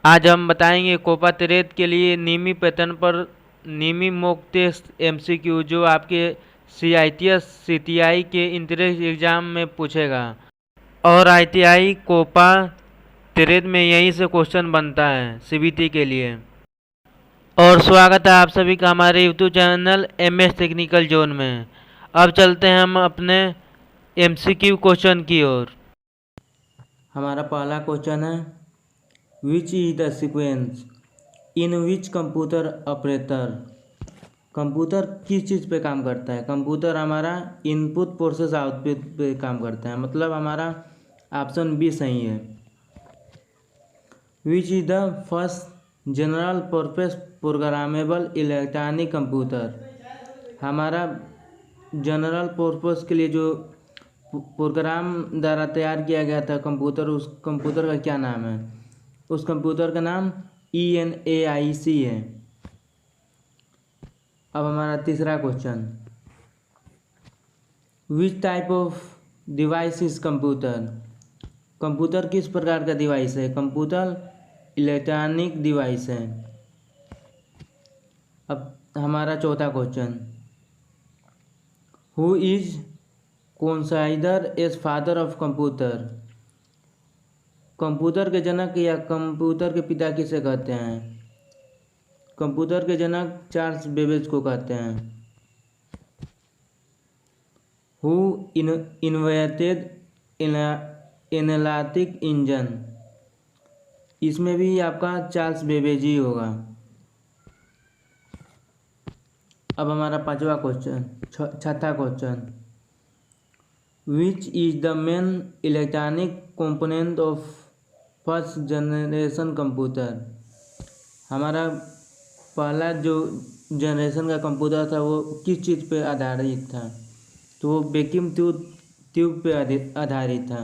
आज हम बताएंगे कोपा तिरेत के लिए नीमी पैटर्न पर नीमी मॉक टेस्ट एमसीक्यू जो आपके सीआईटीएस सीटीआई के इंट्रेंस एग्जाम में पूछेगा और आईटीआई कोपा तिरेत में यहीं से क्वेश्चन बनता है सीबीटी के लिए। और स्वागत है आप सभी का हमारे YouTube channel MS technical zone में। अब चलते हैं हम अपने एमसीक्यू क्वेश्चन की ओर। हमारा पहला क्वेश्चन है, which is the sequence in which computer operator. Computer किस चीज़ पे काम करता है? कंप्यूटर हमारा इनपुट प्रोसेस आउटपुट पे काम करता है, मतलब हमारा ऑप्शन बी सही है। Which is the first general purpose programmable electronic computer. हमारा जनरल पर्पस के लिए जो प्रोग्राम द्वारा तैयार किया गया था कंप्यूटर, उस कंप्यूटर का क्या नाम है? उस कंप्यूटर का नाम ENAIC है। अब हमारा तीसरा question, which type of device is computer. Computer किस प्रकार का डिवाइस है? कंप्यूटर इलेक्ट्रॉनिक डिवाइस है। अब हमारा चौथा question, who is considered as father of computer. Computer के जनक या कंप्यूटर के पिता किसे कहते हैं? कंप्यूटर के जनक चार्ल्स बेबेज को कहते हैं। Who invented analytic engine. इसमें भी आपका चार्ल्स बेबेज ही होगा। अब हमारा पांचवा क्वेश्चन, छठा question, which is the main electronic component of first generation computer. हमारा पहला जो जनरेशन का कंप्यूटर था वो किस चीज़ पे आधारित था? तो वो वैक्यूम ट्यूब पे आधारित था।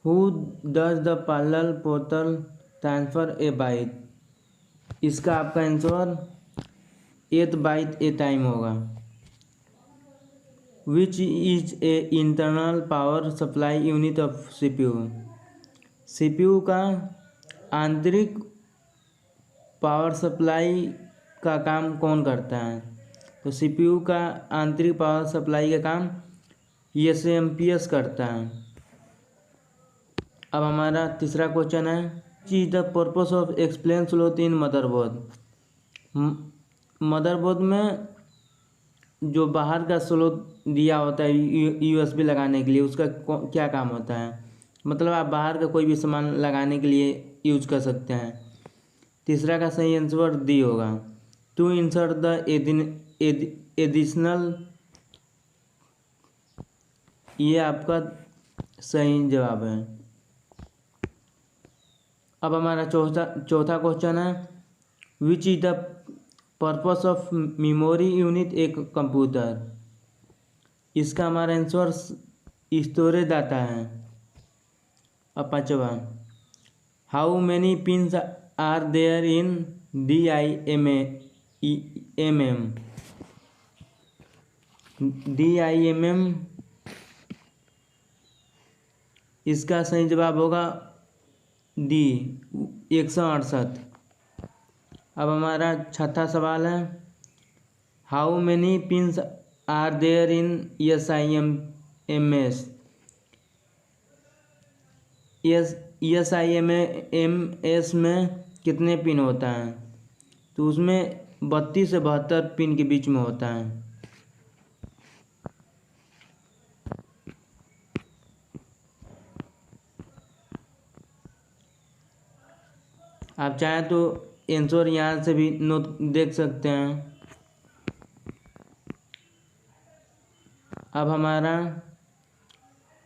Who does the parallel portal transfer A bite. इसका आपका आंसर 8 बाइट ए टाइम होगा। Which is a internal power supply unit of CPU। CPU का आंतरिक पावर सप्लाई का काम कौन करता है? तो CPU का आंतरिक पावर सप्लाई का काम SAMPS करता है। अब हमारा तीसरा क्वेश्चन है, which is the purpose of explain slot in motherboard. Motherboard में जो बाहर का स्लॉट दिया होता है USB लगाने के लिए, उसका क्या काम होता है? मतलब आप बाहर का कोई भी सामान लगाने के लिए यूज कर सकते हैं। तीसरा का सही आंसर डी होगा, टू इंसर्ट द एडिशनल। ये आपका सही जवाब है। अब हमारा चौथा क्वेश्चन है, which is the purpose of memory unit एक कंप्यूटर। इसका हमारा आंसर स्टोरेज डाटा है। अब पांचवा, how many pins are there in DIMM। इसका सही जवाब होगा डी, 168। अब हमारा छठा सवाल है, how many pins are there in SIMMS। SIMMS में कितने पिन होता है? तो उसमें 32 से 72 पिन के बीच में होता है। आप चाहें तो आंसर यहाँ से भी नोट देख सकते हैं। अब हमारा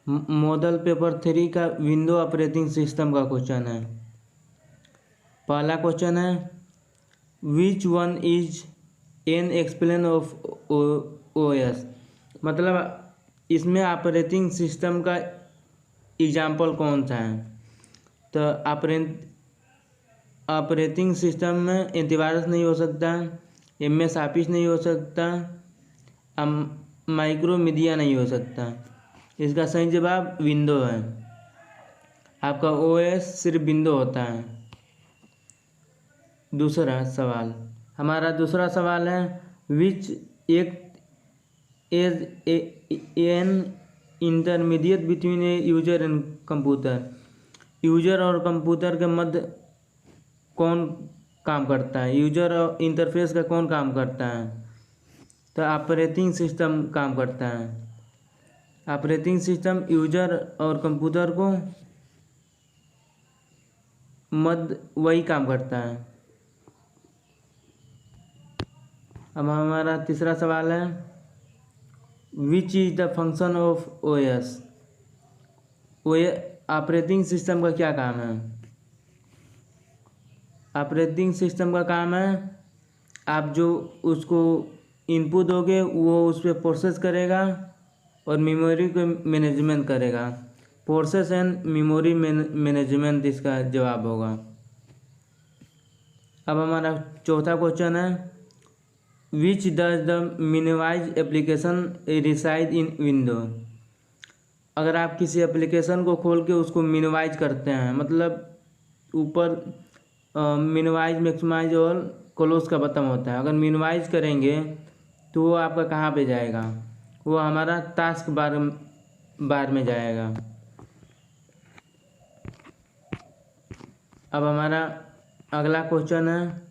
मॉडल पेपर 3 का विंडो ऑपरेटिंग सिस्टम का क्वेश्चन है। पहला क्वेश्चन है, which one is an explain of OS। मतलब इसमें ऑपरेटिंग सिस्टम का एग्जाम्पल कौन सा है? तो ऑपरेटिंग सिस्टम में एंटीवायरस नहीं हो सकता, MS ऑफिस नहीं हो सकता, माइक्रोमीडिया नहीं हो सकता। इसका सही जवाब विंडो है। आपका ओएस सिर्फ विंडो होता है। दूसरा सवाल, हमारा दूसरा सवाल है which act as an intermediate between a user and computer. User और कंप्यूटर के मध्य कौन काम करता है, यूजर और इंटरफेस का कौन काम करता है? तो ऑपरेटिंग सिस्टम काम करता है। ऑपरेटिंग सिस्टम यूजर और कंप्यूटर को मध्य वही काम करता है। अब हमारा तीसरा सवाल है which is the function of OS. Operating system का क्या काम है? ऑपरेटिंग सिस्टम का काम है आप जो उसको इनपुट दोगे वो उस पर प्रोसेस करेगा और मेमोरी को मैनेजमेंट करेगा। प्रोसेस एंड मेमोरी मैनेजमेंट इसका जवाब होगा। अब हमारा चौथा क्वेश्चन है which does the minimize application reside in window. अगर आप किसी एप्लीकेशन को खोल के उसको मिनिमाइज करते हैं, मतलब ऊपर मिनिमाइज मैक्सिमाइज और क्लोज का बटन होता है, अगर मिनिमाइज करेंगे तो वो आपका कहाँ पे जाएगा? वो हमारा टास्क बार में जाएगा। अब हमारा अगला क्वेश्चन है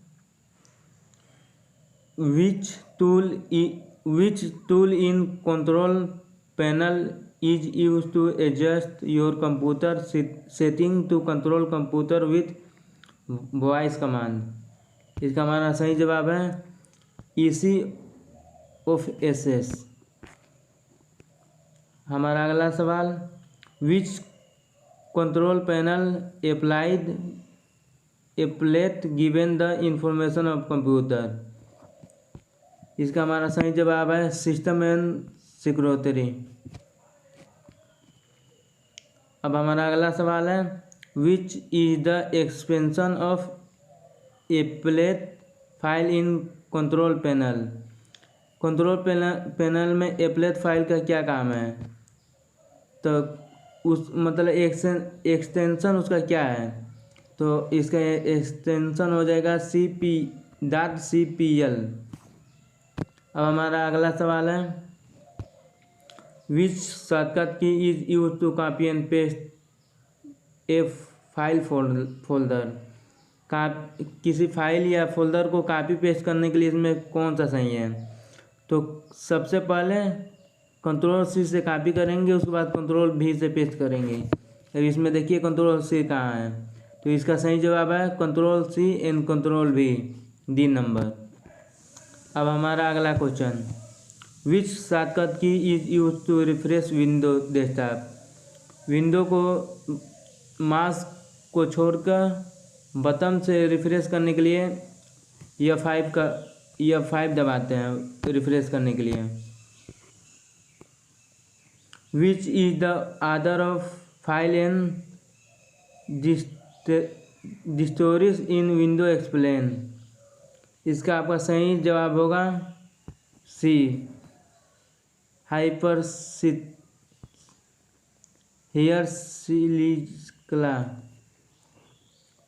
which tool in control panel is use to adjust your computer setting to control computer with voice command. इसका हमारा सही जवाब है ईसी ऑफ एसएस। हमारा अगला सवाल which control panel applied applet given the information of computer. इसका हमारा सही जवाब है सिस्टम एंड सिक्योरिटी। अब हमारा अगला सवाल है which is the expansion of applet file in control panel. Control panel में एप्लेट फाइल का क्या काम है? तो उस मतलब एक्सटेंशन उसका क्या है? तो इसका एक्सटेंशन हो जाएगा cp.cpl। अब हमारा अगला सवाल है which shortcut key is use to copy and paste a file folder. किसी फाइल या फोल्डर को कॉपी पेस्ट करने के लिए इसमें कौन सा सही है? तो सबसे पहले कंट्रोल सी से कॉपी करेंगे, उसके बाद कंट्रोल भी से पेस्ट करेंगे। अब इसमें देखिए कंट्रोल सी कहाँ है, तो इसका सही जवाब है control C and control V, D number. अब हमारा अगला question which shortcut key is use to refresh window desktop. Window को माउस को छोड़कर बटन से रिफ्रेश करने के लिए F5 दबाते हैं रिफ्रेश करने के लिए। Which is the order of file and disk storage in window explain. इसका आपका सही जवाब होगा C hierarchical.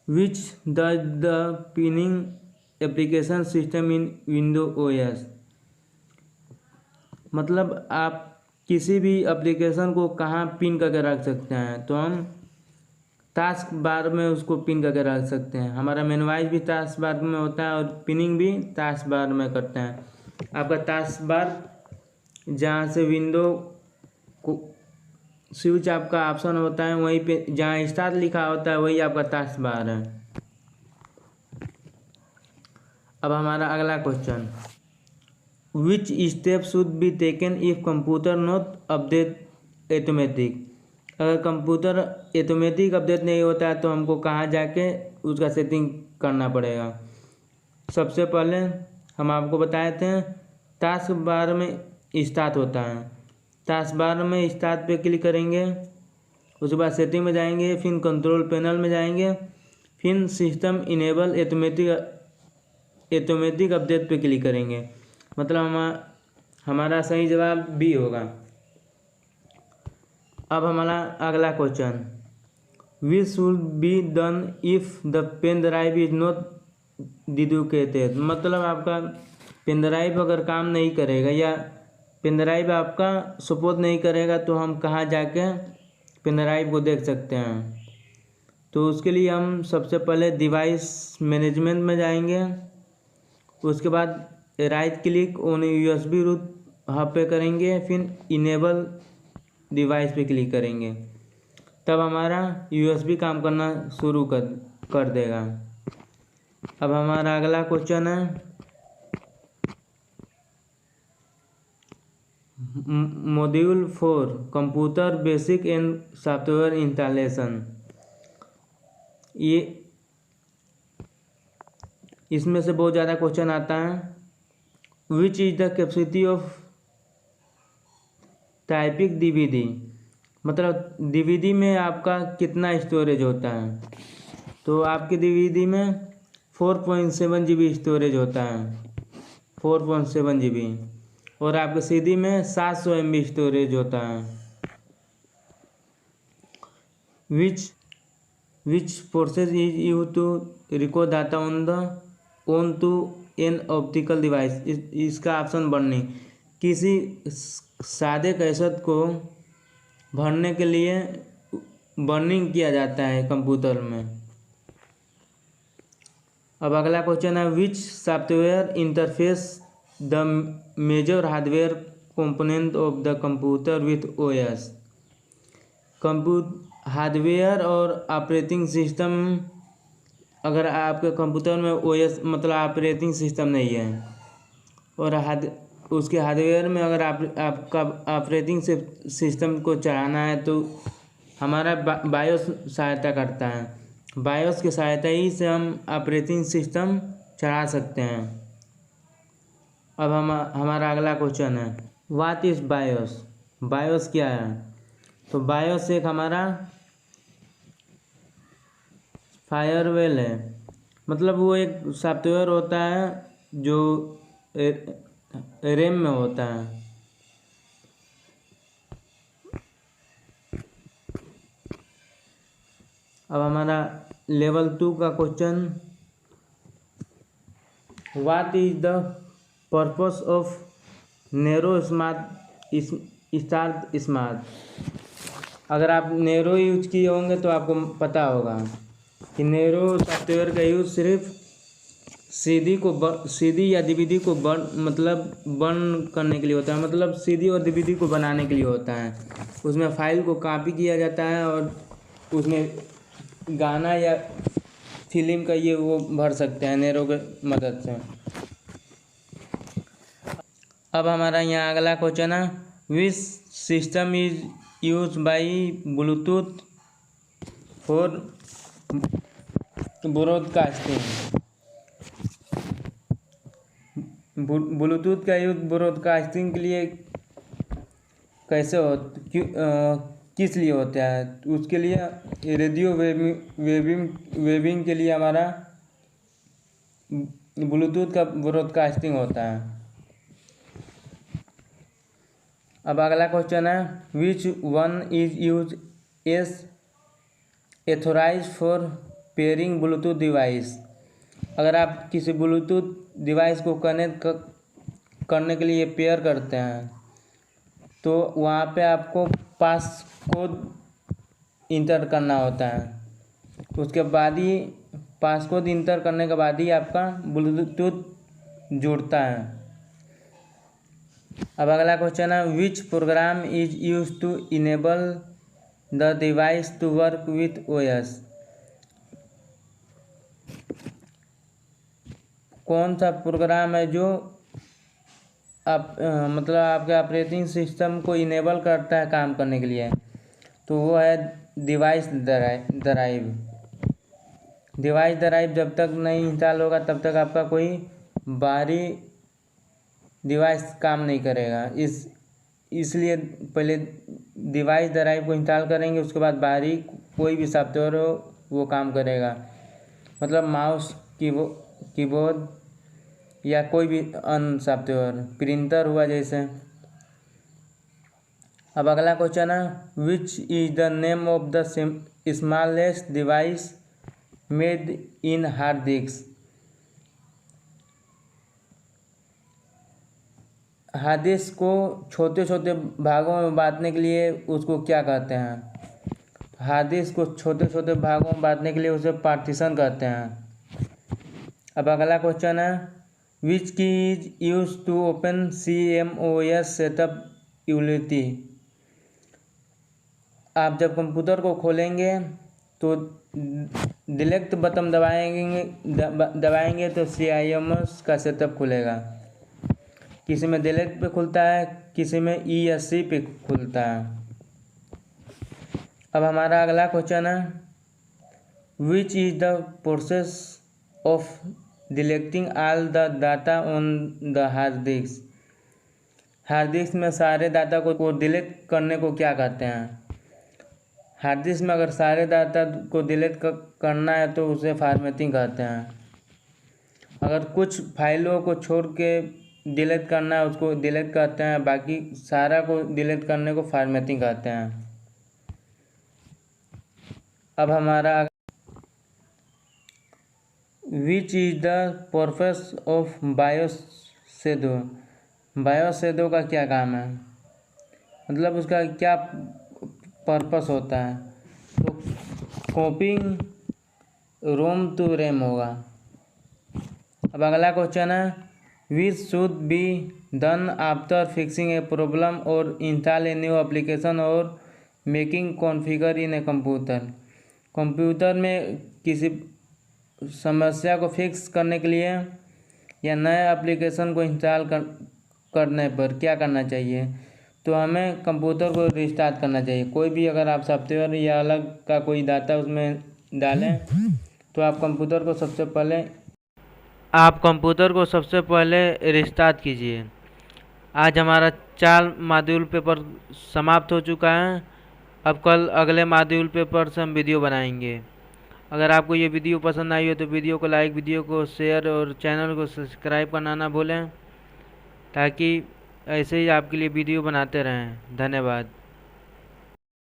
Which does the pinning application system in window OS. मतलब आप किसी भी एप्लीकेशन को कहाँ पिन करके रख सकते हैं? तो हम टास्क बार में उसको पिन करके रख सकते हैं। हमारा मेनवाइज भी टास्क बार में होता है और पिनिंग भी टास्क बार में करते हैं। आपका टास्क बार जहाँ से विंडो को स्विच आपका ऑप्शन होता है वहीं पे जहाँ स्टार्ट लिखा होता है वही आपका टास्क बार है। अब हमारा अगला question which step should be taken if computer not update automatic. अगर कंप्यूटर ऑटोमेटिक अपडेट नहीं होता है तो हमको कहाँ जाके उसका सेटिंग करना पड़ेगा? सबसे पहले हम आपको बताए थे टास्क बार में स्टार्ट होता है, टास्क बार में स्टार्ट पे क्लिक करेंगे, उसके बाद सेटिंग में जाएंगे, फिर कंट्रोल पैनल में जाएंगे, फिर सिस्टम इनेबल ऑटोमेटिक अपडेट पे क्लिक करेंगे। मतलब हमारा सही जवाब बी होगा। अब हमारा अगला question which should be done if the pen drive is not detected. मतलब आपका पेन ड्राइव अगर काम नहीं करेगा या पेन ड्राइव आपका सपोर्ट नहीं करेगा तो हम कहाँ जाके पेन ड्राइव को देख सकते हैं। तो उसके लिए हम सबसे पहले डिवाइस मैनेजमेंट में जाएंगे, उसके बाद right click on USB root hub पे करेंगे, फिर इनेबल डिवाइस पे क्लिक करेंगे, तब हमारा USB काम करना शुरू कर देगा। अब हमारा अगला क्वेश्चन है module 4 computer basic and software installation. ये इसमें से बहुत ज़्यादा क्वेश्चन आता है। Which is the capacity of typical DVD। मतलब DVD में आपका कितना स्टोरेज होता है। तो आपके DVD में 4.7 GB स्टोरेज होता है, 4.7 GB। और आपके CD में 700 MB स्टोरेज होता है। Which process is use to record data on to an optical device. इसका ऑप्शन बर्निंग। किसी सादे कैसेट को भरने के लिए बर्निंग किया जाता है कंप्यूटर में। अब अगला क्वेश्चन है which software interface the major hardware component of the computer with OS। Hardware और ऑपरेटिंग सिस्टम। अगर आपके कंप्यूटर में OS मतलब ऑपरेटिंग सिस्टम नहीं है और उसके हार्डवेयर में अगर आपका ऑपरेटिंग सिस्टम को चलाना है तो हमारा बायोस सहायता करता है। बायोस की सहायता ही से हम ऑपरेटिंग सिस्टम चला सकते हैं। अब हमारा अगला क्वेश्चन है व्हाट इज़ बायोस। बायोस क्या है। तो बायोस एक हमारा फायरवेल है। मतलब वो एक सॉफ्टवेयर होता है जो रैम में होता है। अब हमारा लेवल 2 का question what is the purpose of narrow start smart. अगर आप नैरो यूज किए होंगे तो आपको पता होगा कि नैरो सॉफ्टवेयर का यूज सिर्फ CD या DVD को बर्न करने के लिए होता है। मतलब CD और DVD को बनाने के लिए होता है। उसमें फाइल को कॉपी किया जाता है और उसमें गाना या फिल्म का ये वो भर सकते हैं नैरो के मदद से। अब हमारा यहाँ अगला क्वेश्चन है which system is use by Bluetooth for broadcasting. Bluetooth का यूज ब्रॉडकास्टिंग के लिए कैसे हो किस लिए होता है। उसके लिए रेडियो वेविंग के लिए हमारा ब्लूटूथ का ब्रॉडकास्टिंग होता है। अब अगला क्वेश्चन है which one is use S authorise for pairing Bluetooth device. अगर आप किसी ब्लूटूथ डिवाइस को कनेक्ट करने के लिए पेयर करते हैं तो वहाँ पे आपको पास कोड इंटर करना होता है। उसके बाद ही पास कोड इंटर करने के बाद ही आपका ब्लूटूथ जुड़ता है। अब अगला क्वेश्चन है which program is use to enable the device to work with OS। कौन सा प्रोग्राम है जो मतलब आपके ऑपरेटिंग सिस्टम को इनेबल करता है काम करने के लिए। तो वो है डिवाइस ड्राइव। डिवाइस ड्राइव जब तक नहीं इंस्टॉल होगा तब तक आपका कोई बाहरी डिवाइस काम नहीं करेगा। इसलिए पहले डिवाइस ड्राइव को इंस्टॉल करेंगे, उसके बाद बाहरी कोई भी सॉफ्टवेयर हो वो काम करेगा। मतलब माउस कीबोर्ड या कोई भी अन्य सॉफ्टवेयर, प्रिंटर हुआ जैसे। अब अगला क्वेश्चन है which is the name of the smallest device made in hard disk। Hard disk को छोटे छोटे भागों में बांटने के लिए उसको क्या कहते हैं? हार्ड डिस्क को छोटे छोटे भागों में बांटने के लिए उसे पार्टीशन कहते हैं। अब अगला क्वेश्चन है, which key is use to open CMOS setup utility. आप जब कंप्यूटर को खोलेंगे तो डिलीट बटन दबाएंगे तो CMOS का सेटअप खुलेगा। किसी में डिलीट पे खुलता है, किसी में ESC पे खुलता है। अब हमारा अगला क्वेश्चन है, which is the process of deleting all the data on the hard disk. Hard disk में सारे डाटा को डिलीट करने को क्या कहते हैं? हार्ड डिस्क में अगर सारे डाटा को डिलीट करना है तो उसे फॉर्मेटिंग कहते हैं। अगर कुछ फाइलों को छोड़ के डिलीट करना है उसको डिलीट कहते हैं, बाकी सारा को डिलीट करने को फॉर्मेटिंग कहते हैं। अब हमारा विच is the purpose of BIOS shadow. BIOS shadow का क्या काम है, मतलब उसका क्या पर्पस होता है? तो कॉपिंग रोम टू रैम होगा। अब अगला क्वेश्चन है, विच should be done after fixing a problem और इंस्टॉल ए न्यू एप्लीकेशन और making configure in a computer. Computer में किसी समस्या को फिक्स करने के लिए या नए एप्लीकेशन को इंस्टॉल करने पर क्या करना चाहिए? तो हमें कंप्यूटर को रिस्टार्ट करना चाहिए। कोई भी अगर आप सॉफ्टवेयर या अलग का कोई डाटा उसमें डालें तो आप कंप्यूटर को सबसे पहले रिस्टार्ट कीजिए। आज हमारा 4 मॉड्यूल पेपर समाप्त हो चुका है। अब कल अगले मॉड्यूल पेपर से हम वीडियो बनाएंगे। अगर आपको ये वीडियो पसंद आई हो तो वीडियो को लाइक, वीडियो को शेयर और चैनल को सब्सक्राइब करना ना भूलें, ताकि ऐसे ही आपके लिए वीडियो बनाते रहें। धन्यवाद।